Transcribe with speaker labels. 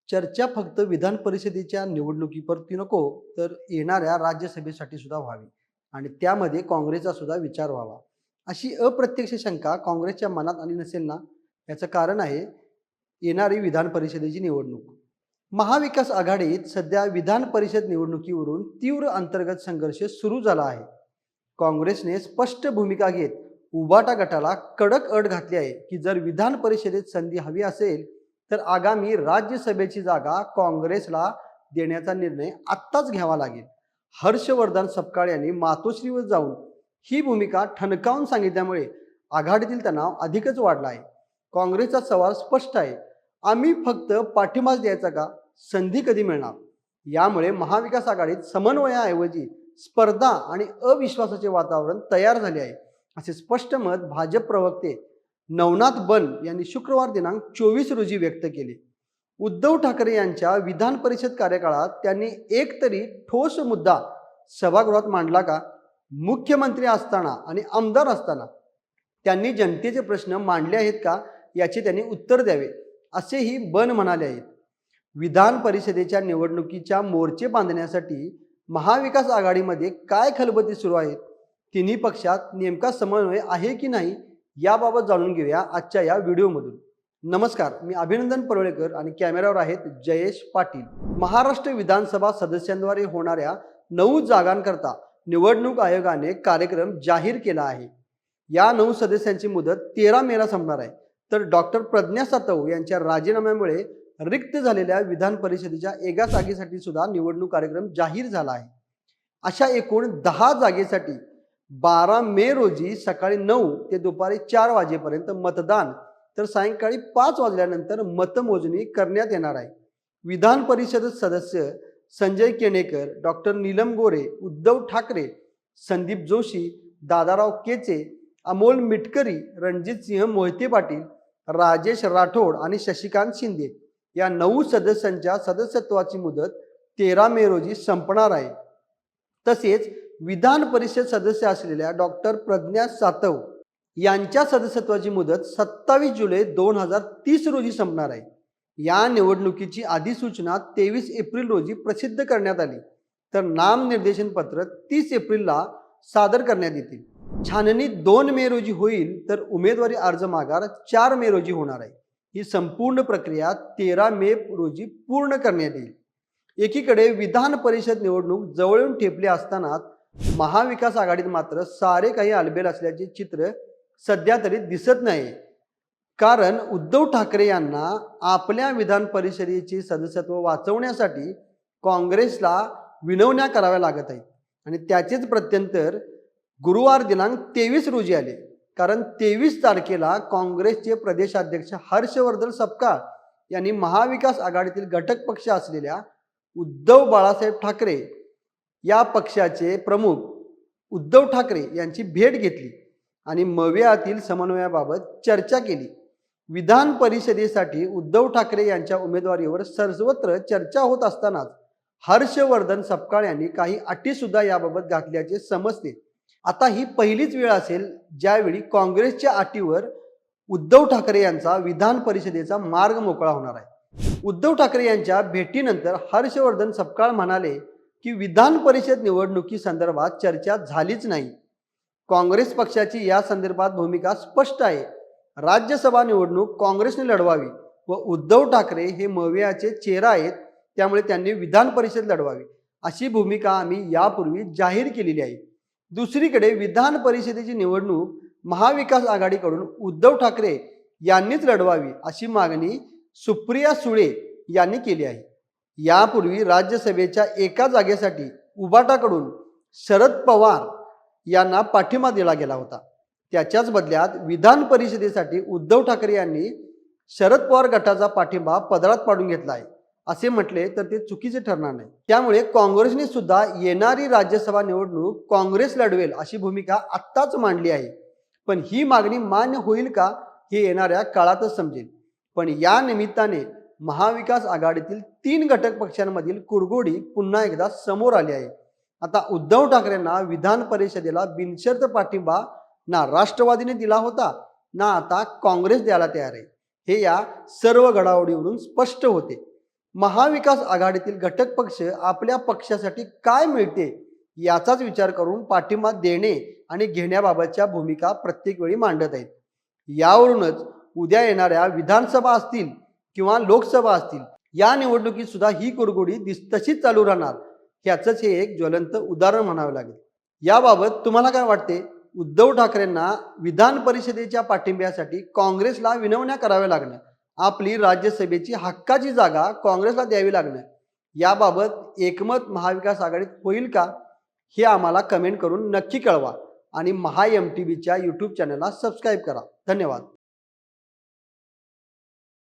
Speaker 1: चर्चा फक्त विधान परिषदेच्या निवडणुकीपुरती नको, तर येणाऱ्या राज्यसभेसाठी सुद्धा व्हावी आणि त्यामध्ये काँग्रेसचा सुद्धा विचार व्हावा. अशी अप्रत्यक्ष शंका काँग्रेसच्या मनात आली नसेल ना? याचं कारण आहे येणारी विधान परिषदेची निवडणूक. महाविकास आघाडीत सध्या विधान परिषद निवडणुकीवरून तीव्र अंतर्गत संघर्ष सुरू झाला आहे. काँग्रेसने स्पष्ट भूमिका घेत उबाटा गटाला कडक अट घातली आहे की जर विधान परिषदेत संधी हवी असेल तर आगामी राज्यसभेची जागा काँग्रेसला देण्याचा निर्णय आत्ताच घ्यावा लागेल. हर्षवर्धन सपकाळ यांनी मातोश्रीवर जाऊन ही भूमिका ठणकावून सांगितल्यामुळे आघाडीतील तणाव अधिकच वाढला आहे. काँग्रेसचा सवाल स्पष्ट आहे, आम्ही फक्त पाठिंबाच द्यायचा का? संधी कधी मिळणार? यामुळे महाविकास आघाडीत समन्वयाऐवजी स्पर्धा आणि अविश्वासाचे वातावरण तयार झाले आहे, असे स्पष्ट मत भाजप प्रवक्ते नवनाथ बन यांनी शुक्रवार दिनांक 24 रोजी व्यक्त केले. उद्धव ठाकरे यांच्या विधान परिषद कार्यकाळात त्यांनी एकतरी ठोस मुद्दा सभागृहात मांडला का? मुख्यमंत्री असताना आणि आमदार असताना त्यांनी जनतेचे प्रश्न मांडले आहेत का, याचे त्यांनी उत्तर द्यावे, असेही बन म्हणाले आहेत. विधान परिषदेच्या निवडणुकीच्या मोर्चे बांधण्यासाठी महाविकास आघाडीमध्ये काय खलबती सुरू आहेत? तिन्ही पक्षात नेमका समन्वय आहे की नाही, याबाबत जाणून घेऊया आजच्या या व्हिडिओमधून. नमस्कार, मी अभिनंदन परोळेकर आणि कॅमेऱ्यावर आहेत जयेश पाटील. महाराष्ट्र विधानसभा सदस्यांद्वारे होणाऱ्या 9 जागांकरता निवडणूक आयोगाने कार्यक्रम जाहीर केला आहे. या 9 सदस्यांची मुदत 13 मेला संपणार आहे. तर डॉक्टर प्रज्ञा सातव यांच्या राजीनाम्यामुळे रिक्त झालेल्या विधान परिषदेच्या एका जागेसाठी सुद्धा निवडणूक कार्यक्रम जाहीर झाला आहे. अशा एकूण 10 जागेसाठी 12 मे रोजी सकाळी 9 ते दुपारी 4 वाजेपर्यंत मतदान, तर सायंकाळी 5 वाजल्यानंतर मतमोजणी करण्यात येणार आहे. विधान परिषद सदस्य संजय केणेकर, डॉक्टर नीलम गोरे, उद्धव ठाकरे, संदीप जोशी, दादाराव केचे, अमोल मिटकरी, रणजित सिंह मोहिते पाटील, राजेश राठोड आणि शशिकांत शिंदे या 9 सदस्यांच्या सदस्यत्वाची मुदत 13 मे रोजी संपणार आहे. तसेच विधान परिषद सदस्य असलेल्या डॉक्टर प्रज्ञा सातव यांच्या सदस्यत्वाची मुदत 27 जुलै 2030 रोजी संपणार आहे. या निवडणुकीची अधिसूचना 23 एप्रिल रोजी प्रसिद्ध करण्यात आली, तर नामनिर्देशन पत्र 30 एप्रिलला सादर करण्यात येतील. छाननी 2 मे रोजी होईल, तर उमेदवारी अर्ज माघार 4 मे रोजी होणार आहे. ही संपूर्ण प्रक्रिया 13 मे रोजी पूर्ण करण्यात येईल. एकीकडे विधान परिषद निवडणूक जवळ येऊन ठेपली असताना महाविकास आघाडीत मात्र सारे काही आलबेल असल्याचे चित्र सध्या तरी दिसत नाही. कारण उद्धव ठाकरे यांना आपल्या विधान परिषदेचे सदस्यत्व वाचवण्यासाठी काँग्रेसला विनवण्या कराव्या लागत आहेत आणि त्याचेच प्रत्यंतर गुरुवार दिनांक 23 रोजी आले. कारण 23 तारखेला काँग्रेसचे प्रदेशाध्यक्ष हर्षवर्धन सपकाळ यांनी महाविकास आघाडीतील घटक पक्ष असलेल्या उद्धव बाळासाहेब ठाकरे या पक्षाचे प्रमुख उद्धव ठाकरे यांची भेट घेतली आणि मवियातील समन्वयाबाबत चर्चा केली. विधान परिषदेसाठी उद्धव ठाकरे यांच्या उमेदवारीवर सर्वत्र चर्चा होत असतानाच हर्षवर्धन सपकाळ यांनी काही अटी सुद्धा याबाबत घातल्याचे समजते. आता ही पहिलीच वेळ असेल ज्यावेळी काँग्रेसच्या अटीवर उद्धव ठाकरे यांचा विधान परिषदेचा मार्ग मोकळा होणार आहे. उद्धव ठाकरे यांच्या भेटीनंतर हर्षवर्धन सपकाळ म्हणाले की विधान परिषद निवडणुकी संदर्भात चर्चा झालीच नाही. काँग्रेस पक्षाची या संदर्भात भूमिका स्पष्ट आहे. राज्यसभा निवडणूक काँग्रेसने लढवावी व उद्धव ठाकरे हे मवियाचे चेहरा आहेत, त्यामुळे त्यांनी विधान परिषद लढवावी अशी भूमिका आम्ही यापूर्वी जाहीर केलेली आहे. दुसरीकडे विधान परिषदेची निवडणूक महाविकास आघाडीकडून उद्धव ठाकरे यांनीच लढवावी अशी मागणी सुप्रिया सुळे यांनी केली आहे. यापूर्वी राज्यसभेच्या एका जागेसाठी उबाटाकडून शरद पवार यांना पाठिंबा दिला गेला होता. त्याच्याच बदल्यात विधान परिषदेसाठी उद्धव ठाकरे यांनी शरद पवार गटाचा पाठिंबा पदरात पाडून घेतला आहे असे म्हटले तर ते चुकीचे ठरणार नाही. त्यामुळे काँग्रेसने सुद्धा येणारी राज्यसभा निवडणूक काँग्रेस लढवेल अशी भूमिका आत्ताच मांडली आहे. पण ही मागणी मान्य होईल का हे येणाऱ्या काळातच समजेल. पण या निमित्ताने महाविकास आघाडीतील 3 घटक पक्षांमधील कुरघोडी पुन्हा एकदा समोर आली आहे. आता उद्धव ठाकरेंना विधान परिषदेला बिनशर्त पाठिंबा ना राष्ट्रवादीने दिला होता ना आता काँग्रेस द्यायला तयार आहे, हे या सर्व घडामोडीवरून स्पष्ट होते. महाविकास आघाडीतील घटक पक्ष आपल्या पक्षासाठी काय मिळते याचाच विचार करून पाठिंबा देणे आणि घेण्याबाबतच्या भूमिका प्रत्येक वेळी मांडत आहेत. यावरूनच उद्या येणाऱ्या विधानसभा असतील किंवा लोकसभा असतील या निवडणुकीत सुद्धा ही कुरघोडी तशीच चालू राहणार ह्याचंच हे एक ज्वलंत उदाहरण म्हणावं लागेल. याबाबत तुम्हाला काय वाटते? उद्धव ठाकरेंना विधान परिषदेच्या पाठिंब्यासाठी काँग्रेसला विनवण्या कराव्या लागणार, आपली राज्यसभेची हक्काची जागा काँग्रेसला द्यावी लागणार, याबाबत एकमत महाविकास आघाडीत होईल का हे आम्हाला कमेंट करून नक्की कळवा आणि महा MTBच्या यूट्यूब चॅनलला सबस्क्राईब करा. धन्यवाद.